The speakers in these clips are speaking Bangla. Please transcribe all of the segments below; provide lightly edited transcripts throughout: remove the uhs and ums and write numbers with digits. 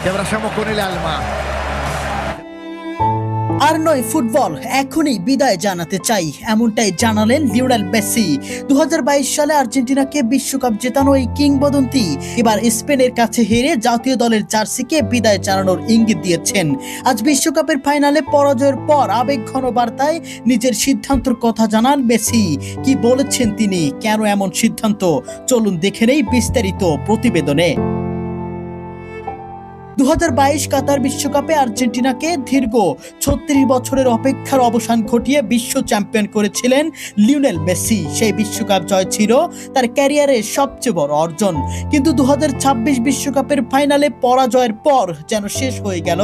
Te abbracciamo con el alma. আর নয় ফুটবল, এখনই বিদায় জানাতে চাই, এমনটাই জানালেন লিওনেল মেসি। 2022 সালে আর্জেন্টিনাকে বিশ্বকাপ জেতানো এই কিংবদন্তি এবার স্পেনের কাছে হেরে জাতীয় দলের জার্সিকে বিদায় জানানোর ইঙ্গিত দিয়েছেন। আজ বিশ্বকাপের ফাইনালে পরাজয়ের পর আবেগঘন বার্তায় নিজের সিদ্ধান্তের কথা জানান মেসি। কি বলেছেন তিনি, কেন এমন সিদ্ধান্ত, চলুন দেখে নেই বিস্তারিত প্রতিবেদনে। 2022 কাতার বিশ্বকাপে আর্জেন্টিনাকে দীর্ঘ 36 বছরের অপেক্ষার অবসান ঘটিয়ে বিশ্ব চ্যাম্পিয়ন করেছিলেন লিওনেল মেসি। সেই বিশ্বকাপ জয় ছিল তার ক্যারিয়ারের সবচেয়ে বড় অর্জন। কিন্তু 2026 বিশ্বকাপের ফাইনালে পরাজয়ের পর যেন শেষ হয়ে গেল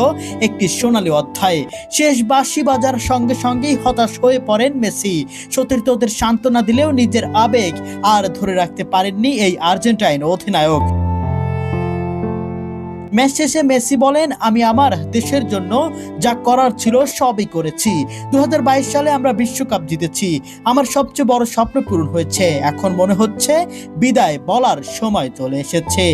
একটি সোনালী অধ্যায়। শেষ বাঁশি বাজার সঙ্গে সঙ্গেই হতাশ হয়ে পড়েন মেসি। সতীর্থদের সান্ত্বনা দিলেও নিজের আবেগ আর ধরে রাখতে পারেননি এই আর্জেন্টাইন অধিনায়ক। ম্যাচ শেষে মেসি বলেন, আমি আমার দেশের জন্য যা করার ছিল সবই করেছি। 2022 সালে আমরা বিশ্বকাপ জিতেছি, আমার সবচেয়ে বড় স্বপ্ন পূরণ হয়েছে। এখন মনে হচ্ছে বিদায় বলার সময় চলে এসেছে।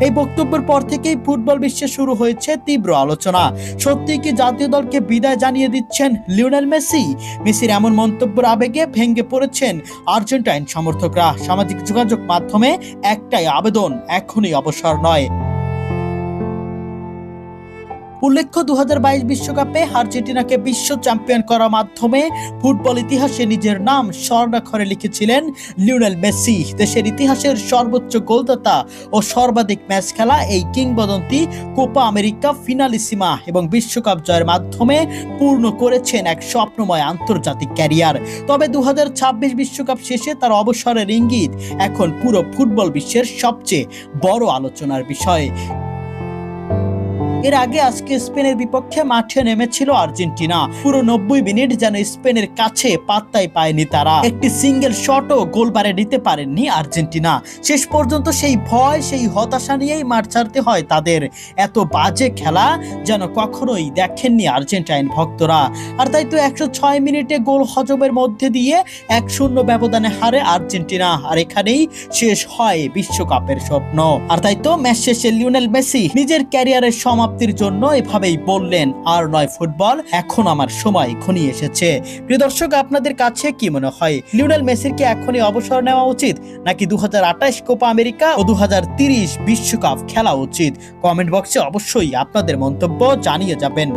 এই বক্তব্যের পর থেকেই ফুটবল বিশ্বে শুরু হয়েছে তীব্র আলোচনা। সত্যি কি জাতীয় দলকে বিদায় জানিয়ে দিচ্ছেন লিওনেল মেসি? মেসির এমন মন্তব্যের আবেগে ভেঙে পড়েছেন আর্জেন্টাইন সমর্থকরা। সামাজিক যোগাযোগ মাধ্যমে একটাই আবেদন, এখনই অবসর নয়। উল্লেখ্য, 2022 বিশ্বকাপে আর্জেন্টিনাকে বিশ্ব চ্যাম্পিয়ন করার মাধ্যমে ফুটবল ইতিহাসে নিজের নাম স্বর্ণাক্ষরে লিখেছিলেন লিওনেল মেসি। দেশের ইতিহাসের সর্বোচ্চ গোলদাতা ও সর্বাধিক ম্যাচ খেলা এই কিংবদন্তি কোপা আমেরিকা ফিনালিসিমা এবং বিশ্বকাপ জয়ের মাধ্যমে পূর্ণ করেছেন এক স্বপ্নময় আন্তর্জাতিক ক্যারিয়ার। তবে 2026 বিশ্বকাপ শেষে তার অবসরের ইঙ্গিত এখন পুরো ফুটবল বিশ্বের সবচেয়ে বড় আলোচনার বিষয়। এর আগে আজকে স্পেনের বিপক্ষে মাঠে নেমেছিল আর্জেন্টিনা। পুরো 90 মিনিট যেন স্পেনের কাছে পাত্তাই পায়নি তারা। একটি সিঙ্গেল শটও গোলবারে নিতে পারেননি আর্জেন্টিনা। শেষ পর্যন্ত সেই ভয়, সেই হতাশা নিয়েই মাঠ ছাড়তে হয় তাদের। এত বাজে খেলা যেন কখনোই দেখেননি আর্জেন্টাইন ভক্তরা। আর তাই তো 106 মিনিটে গোল হজমের মধ্যে দিয়ে 1-0 ব্যবধানে হারে আর্জেন্টিনা। আর এখানেই শেষ হয় বিশ্বকাপের স্বপ্ন। আর তাই তো ম্যাচ শেষে লিওনেল মেসি নিজের ক্যারিয়ারের সমাপ্তির জন্য এভাবেই বললেন, আর নয় ফুটবল, এখন আমার সময় ঘনিয়ে এসেছে। প্রিয় দর্শক, আপনাদের কাছে কি মনে হয়, লিওনেল মেসির কি এখনই অবসর নেওয়া উচিত, নাকি 2028 কোপা আমেরিকা ও 2030 বিশ্বকাপ খেলা উচিত? কমেন্ট বক্সে অবশ্যই আপনাদের মন্তব্য জানিয়ে যাবেন।